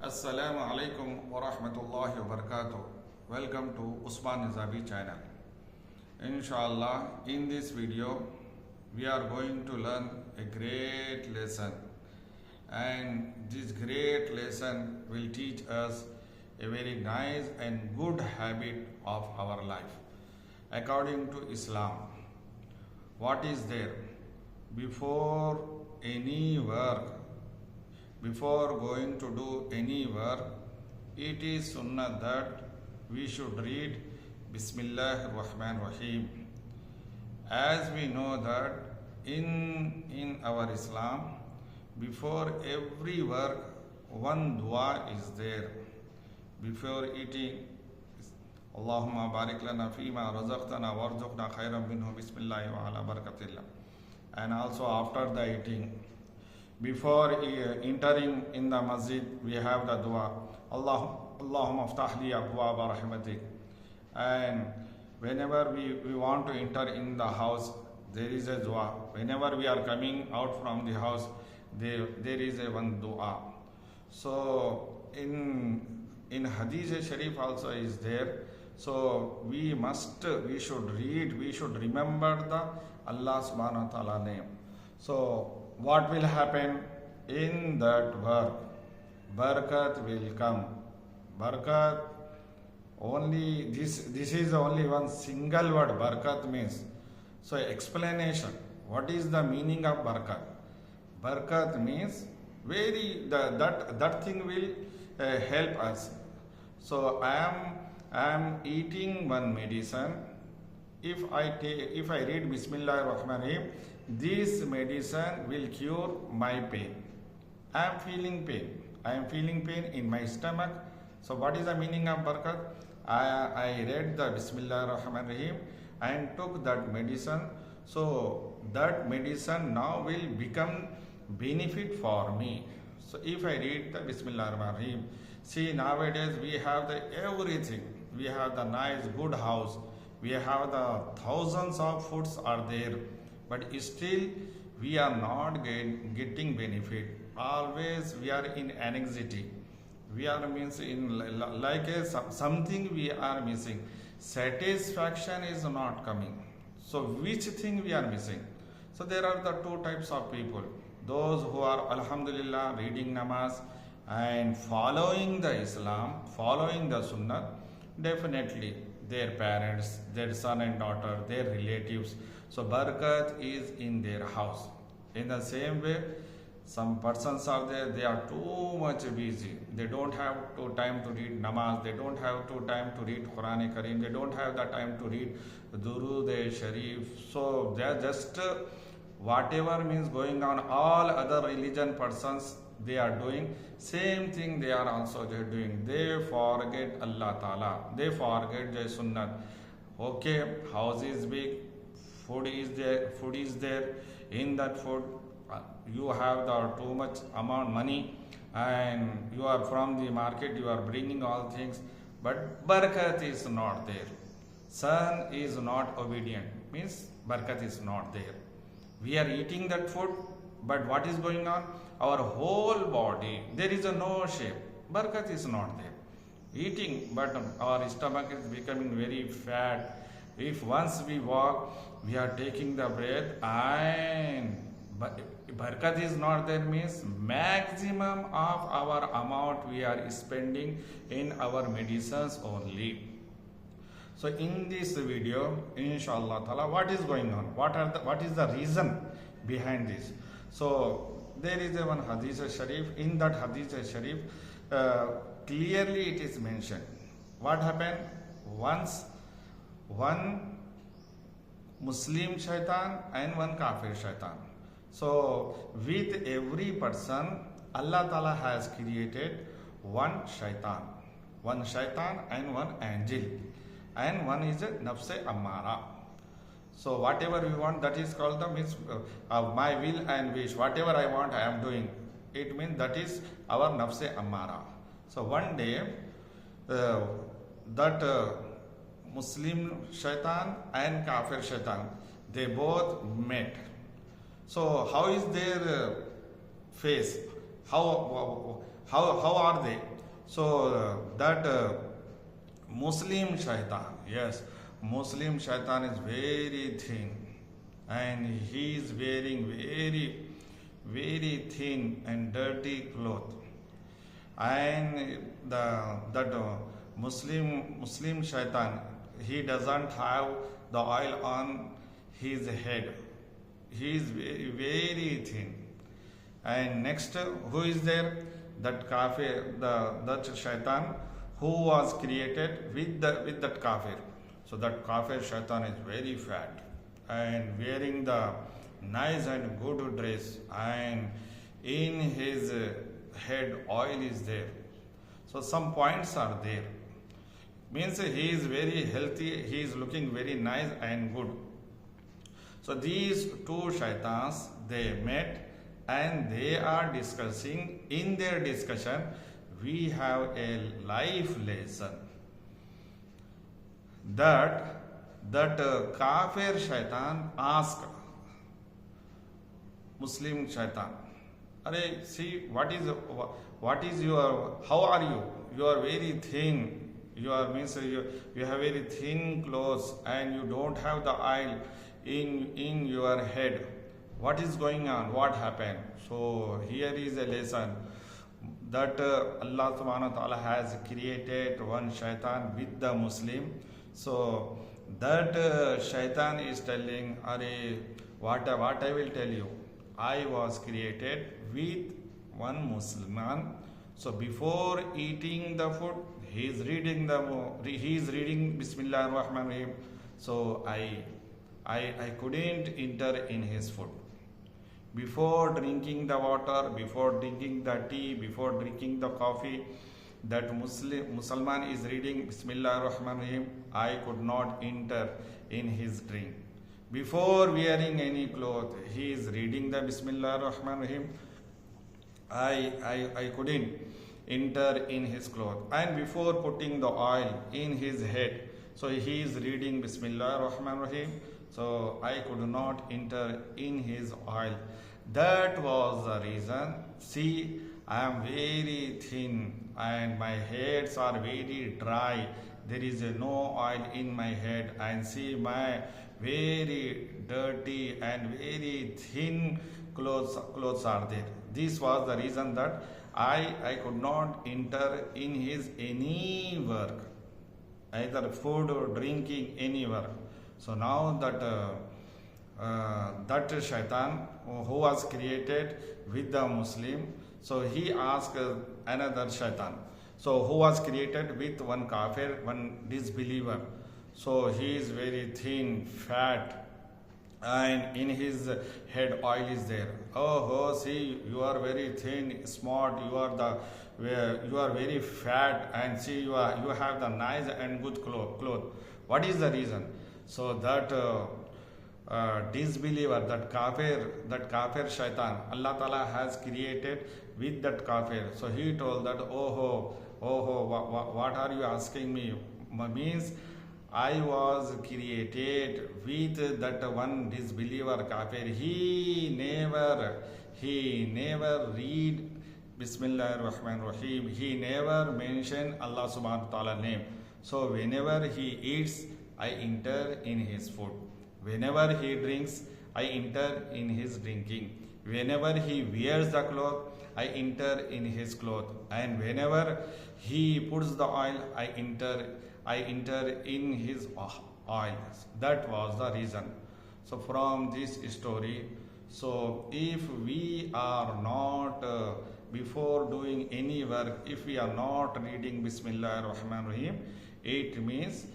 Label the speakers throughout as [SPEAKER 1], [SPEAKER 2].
[SPEAKER 1] Assalamu alaikum wa rahmatullahi wa barakatuh. Welcome to Usman Nizabi channel. Inshallah, in this video, we are going to learn a great lesson. And this great lesson will teach us a very nice and good habit of our life. According to Islam, what is there? Before any work, before going to do any work, it is sunnah that we should read Bismillah ar-Rahman Rahim. As we know that in our Islam, before every work, one dua is there. Before eating, Allahumma barik lana fima razaqtana warzuqna khairan minhu bismillah wa ala barakatillah. And also after the eating, before entering in the masjid, we have the dua, Allahumma aftah li abwaaba rahmatik. And whenever we want to enter in the house, there is a dua. Whenever we are coming out from the house, there is a one dua. So in Hadith Sharif also is there. So we should remember the Allah subhanahu wa ta'ala name. So what will happen in that work? Barakat will come. Barakat, only this is only one single word. Barakat means. So explanation. What is the meaning of barakat? Barakat means that thing will help us. So I am eating one medicine. If I read Bismillah ar-Rahman Rahim, this medicine will cure my pain. I am feeling pain. I am feeling pain in my stomach. So what is the meaning of barakat? I read the Bismillah ar-Rahman Rahim and took that medicine. So that medicine now will become benefit for me. So if I read the Bismillah ar-Rahman Rahim, see, nowadays we have the everything. We have the nice good house. We have the thousands of foods are there. But still we are not getting benefit. Always we are in anxiety. We are something we are missing. Satisfaction is not coming. So which thing we are missing? So there are the two types of people. Those who are alhamdulillah reading namaz and following the Islam, following the Sunnah, definitely their parents, their son and daughter, their relatives. So barakat is in their house. In the same way, some persons are there, they are too much busy. They don't have time to read namaz, they don't have time to read Quran Kareem, they don't have the time to read Durood Sharif. So they are just whatever means going on, all other religion persons they are doing, same thing they are also doing. They forget Allah Ta'ala, they forget the Sunnah. Okay, house is big, food is there. In that food, you have the too much amount money, and you are from the market, you are bringing all things, but barakat is not there. Son is not obedient, means barakat is not there. We are eating that food, but what is going on? Our whole body, there is no shape. Barakat is not there. Eating, but our stomach is becoming very fat. If once we walk, we are taking the breath, and barakat is not there, means maximum of our amount we are spending in our medicines only. So in this video, inshallah ta'ala, what is going on? What is the reason behind this? So there is a one Hadith Sharif. In that Hadith Sharif, clearly it is mentioned. What happened? Once one Muslim shaitan and one Kafir shaitan. So with every person, Allah Ta'ala has created one shaitan and one angel, and one is a nafse ammara. So whatever we want, that is called the means my will and wish. Whatever I want, I am doing. It means that is our nafse ammara. So one day, that Muslim shaitan and Kafir shaitan, they both met. So how is their face? how are they? So that Muslim shaitan, yes, Muslim shaitan is very thin, and he is wearing very thin and dirty cloth, and Muslim shaitan, he doesn't have the oil on his head. He is very thin. And next, who is there? That kafir, that shaitan who was created with that kafir. So that kafir shaitan is very fat and wearing the nice and good dress, and in his head oil is there. So some points are there. Means he is very healthy, he is looking very nice and good. So these two shaitans, they met and they are discussing. In their discussion, we have a life lesson that kafir shaitan asked Muslim shaitan, "Are see what is your, how are you? You are very thin. You have very thin clothes and you don't have the oil in your head. What is going on? What happened?" So here is a lesson that Allah subhanahu wa ta'ala has created one shaitan with the Muslim. So that shaitan is telling, "Are what I will tell you, I was created with one Musliman. So before eating the food, he is reading Bismillah ar-Rahman ar-Rahim. So I couldn't enter in his food. Before drinking the water, before drinking the tea, before drinking the coffee, that Musliman is reading Bismillah ar-Rahman ar-Rahim, I could not enter in his drink. Before wearing any cloth, he is reading the Bismillah ar-Rahman ar-Rahim, I couldn't enter in his cloth. And before putting the oil in his head, so he is reading Bismillah ar-Rahman ar-Rahim, so I could not enter in his oil. That was the reason. See, I am very thin and my hairs are very dry. There is no oil in my head, and see my very dirty and very thin clothes are there. This was the reason that I could not enter in his any work, either food or drinking, any work." So now that shaitan who was created with the Muslim, so he asked another shaitan, so who was created with one kafir, one disbeliever. So he is very thin, fat, and in his head oil is there. Oh, see, you are very thin, smart, you are very fat, and see you have the nice and good cloth. What is the reason? So that disbeliever, that kafir shaitan, Allah Ta'ala has created with that kafir. So he told that, oh, what are you asking me? Means I was created with that one disbeliever kafir. He never read Bismillah ar-Rahman ar-Rahim. He never mention Allah subhanahu wa ta'ala name. So whenever he eats, I enter in his food. Whenever he drinks, I enter in his drinking. Whenever he wears the cloth, I enter in his cloth. And whenever he puts the oil, I enter in his oil. That was the reason. So from this story, so if we are not before doing any work, if we are not reading Bismillah ar-Rahman ar-Rahim, it means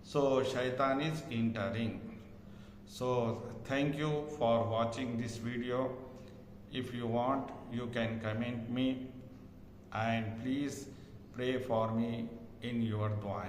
[SPEAKER 1] so shaitan is entering. So thank you for watching this video. If you want, you can comment me, and please pray for me in your dua.